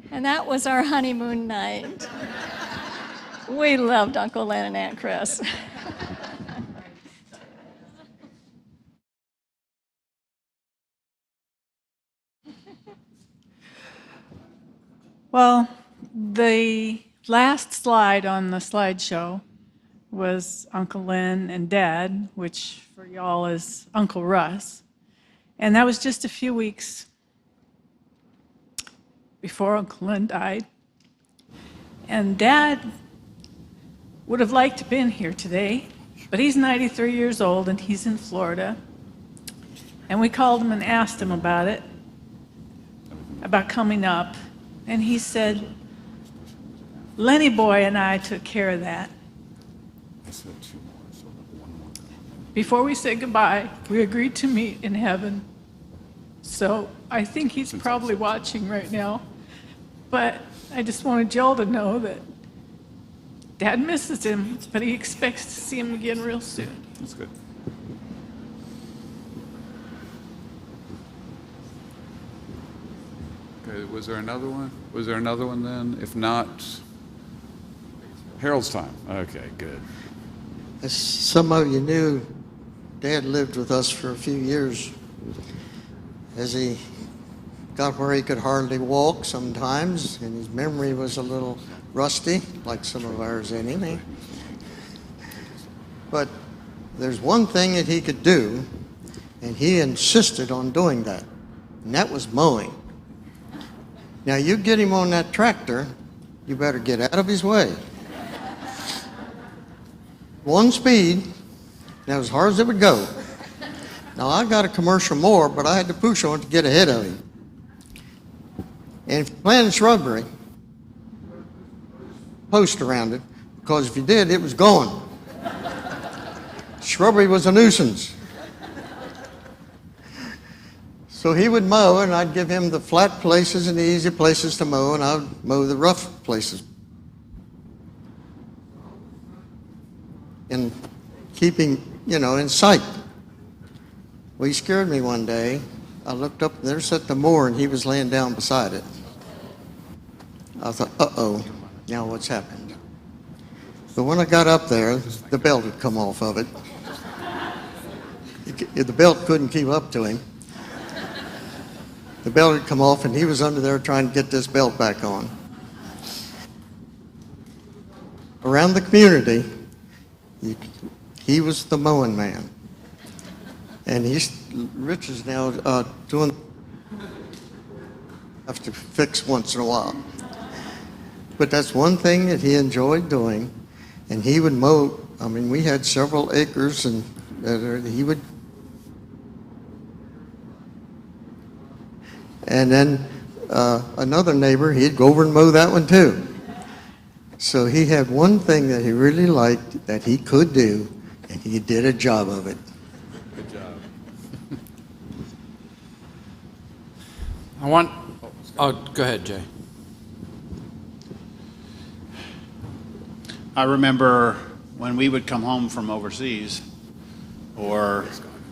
And that was our honeymoon night. We loved Uncle Len and Aunt Chris. Well, the last slide on the slideshow was Uncle Len and Dad, which for y'all is Uncle Russ. And that was just a few weeks before Uncle Len died. And Dad would have liked to have been here today, but he's 93 years old and he's in Florida. And we called him and asked him about it, about coming up. And he said, Lenny boy and I took care of that. Before we said goodbye, we agreed to meet in heaven. So I think he's probably watching right now. But I just wanted y'all to know that Dad misses him, but he expects to see him again real soon. That's good. Okay, was there another one? Was there another one then? If not, Harold's time. Okay, good. As some of you knew, Dad lived with us for a few years. As he got where he could hardly walk sometimes, and his memory was a little rusty, like some of ours anyway. But there's one thing that he could do, and he insisted on doing that, and that was mowing. Now, you get him on that tractor, you better get out of his way. One speed, now as hard as it would go. Now, I got a commercial mower, but I had to push on it to get ahead of him. And if you planted shrubbery, post around it, because if you did, it was gone. Shrubbery was a nuisance. So he would mow, and I'd give him the flat places and the easy places to mow, and I would mow the rough places. And keeping, in sight. Well, he scared me one day. I looked up, and there sat the mower, and he was laying down beside it. I thought, uh-oh, now what's happened? But when I got up there, the belt had come off of it. The belt couldn't keep up to him. The belt had come off, and he was under there trying to get this belt back on. Around the community, he was the mowing man. And Rich is now have to fix once in a while. But that's one thing that he enjoyed doing, and he would mow. I mean, we had several acres, and he would. And then another neighbor, he'd go over and mow that one too. So he had one thing that he really liked that he could do, and he did a job of it. Good job. Go ahead, Jay. I remember when we would come home from overseas or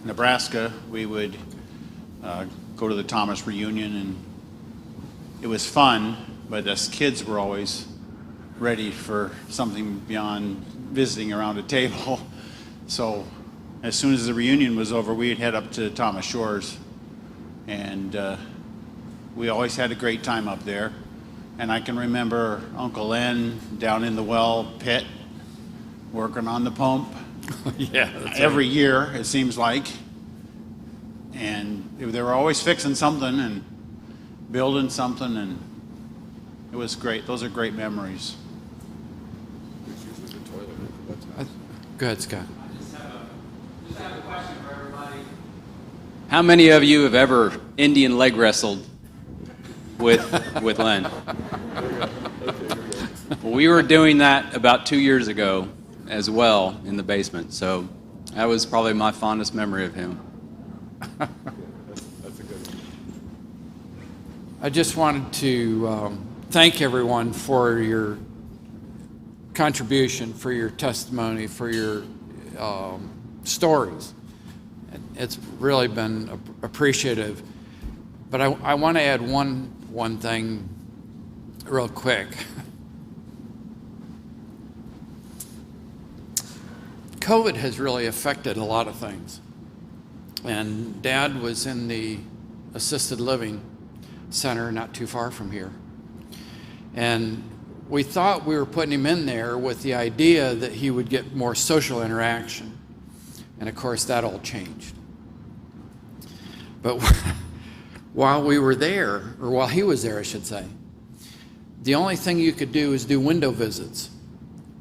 Nebraska, we would go to the Thomas reunion, and it was fun, but us kids were always ready for something beyond visiting around a table. So as soon as the reunion was over, we'd head up to Thomas Shores, and we always had a great time up there. And I can remember Uncle Len down in the well pit working on the pump. Yeah, that's Every year, it seems like. And they were always fixing something and building something, and it was great. Those are great memories. Go ahead, Scott. Just have a question for everybody. How many of you have ever Indian leg wrestled with Len? Well, we were doing that about 2 years ago as well in the basement, so that was probably my fondest memory of him. That's a good one. I just wanted to thank everyone for your contribution, for your testimony, for your stories. It's really been appreciative. But I want to add one thing real quick. COVID has really affected a lot of things. And Dad was in the assisted living center not too far from here. And we thought we were putting him in there with the idea that he would get more social interaction. And of course, that all changed. But while we were there, or while he was there, I should say, the only thing you could do is do window visits.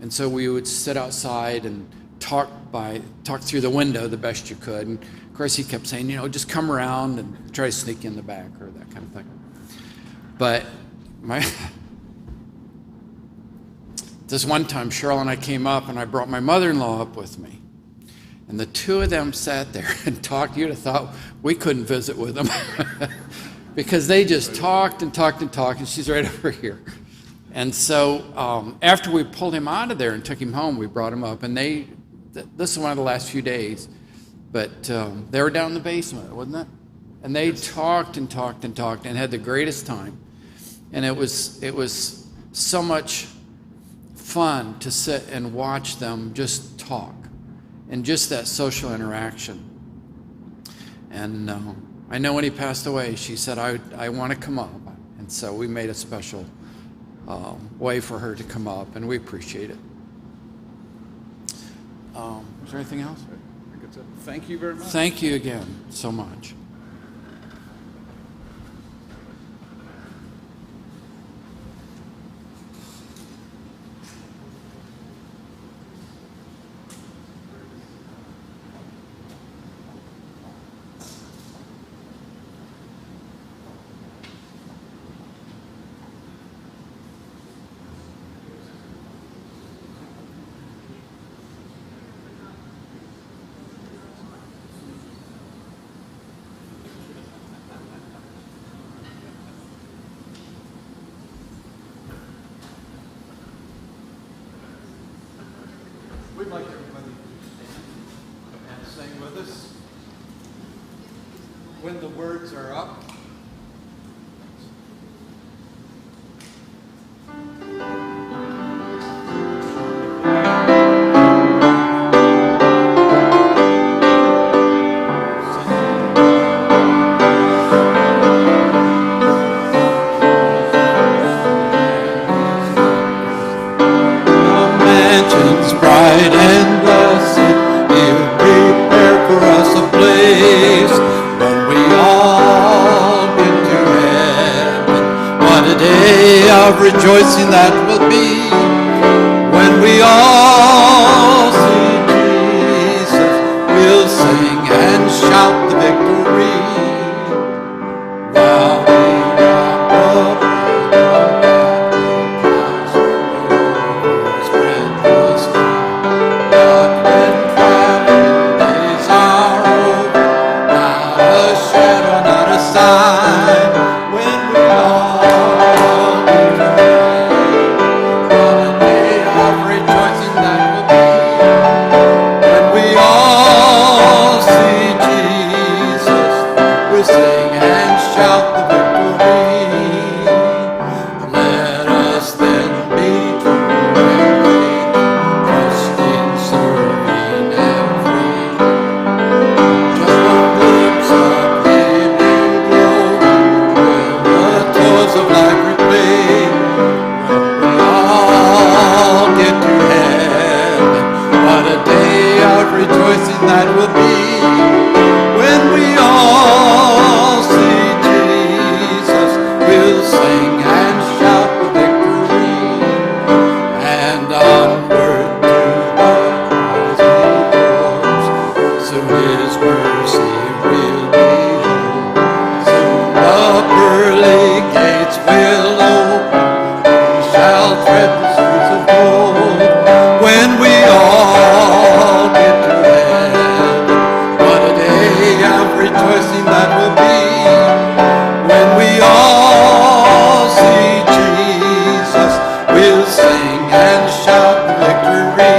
And so we would sit outside and talk through the window the best you could. And of course, he kept saying, just come around and try to sneak in the back or that kind of thing. But this one time, Cheryl and I came up, and I brought my mother-in-law up with me. And the two of them sat there and talked. You'd have thought we couldn't visit with them because they just talked and talked and talked, and she's right over here. And so after we pulled him out of there and took him home, we brought him up, and this is one of the last few days, but they were down in the basement, wasn't it? And they talked and talked and talked and had the greatest time. And it was so much fun to sit and watch them just talk and just that social interaction. And I know when he passed away, she said, I want to come up. And so we made a special way for her to come up, and we appreciate it. Is there anything else? I think that's it. Thank you very much. Thank you again so much. We'd like everybody to stand and sing with us. When the words are up. Bright and blessed, He'll prepare for us a place when we all get to heaven. What a day of rejoicing that will be when we all see Jesus. We'll sing and shout the victory. While we are rejoicing will open, we shall tread the streets of gold. When we all get to heaven, what a day of rejoicing that will be. When we all see Jesus, we'll sing and shout the victory.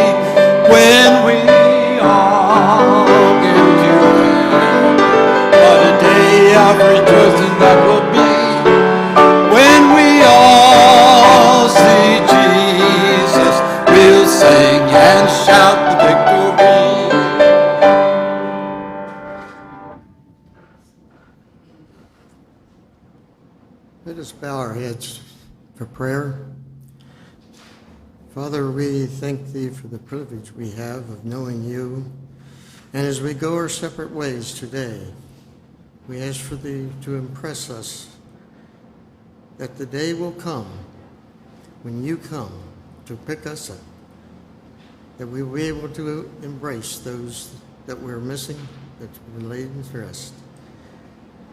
When we all get to heaven, what a day of rejoicing that will be. When we all see Jesus, we'll sing and shout the victory. Let us bow our heads for prayer. Father, we thank Thee for the privilege we have of knowing You. And as we go our separate ways today, we ask for Thee to impress us that the day will come when You come to pick us up, that we will be able to embrace those that we're missing, that we're laid to rest.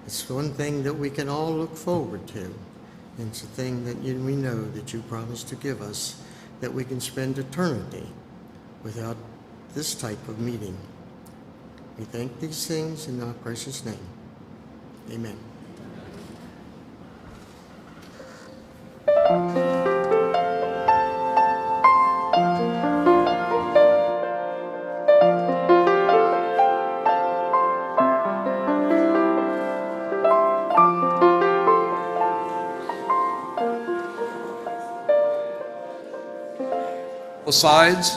It's one thing that we can all look forward to, and it's a thing that we know that You promised to give us, that we can spend eternity without this type of meeting. We thank these things in Thy precious name. Amen. Sides.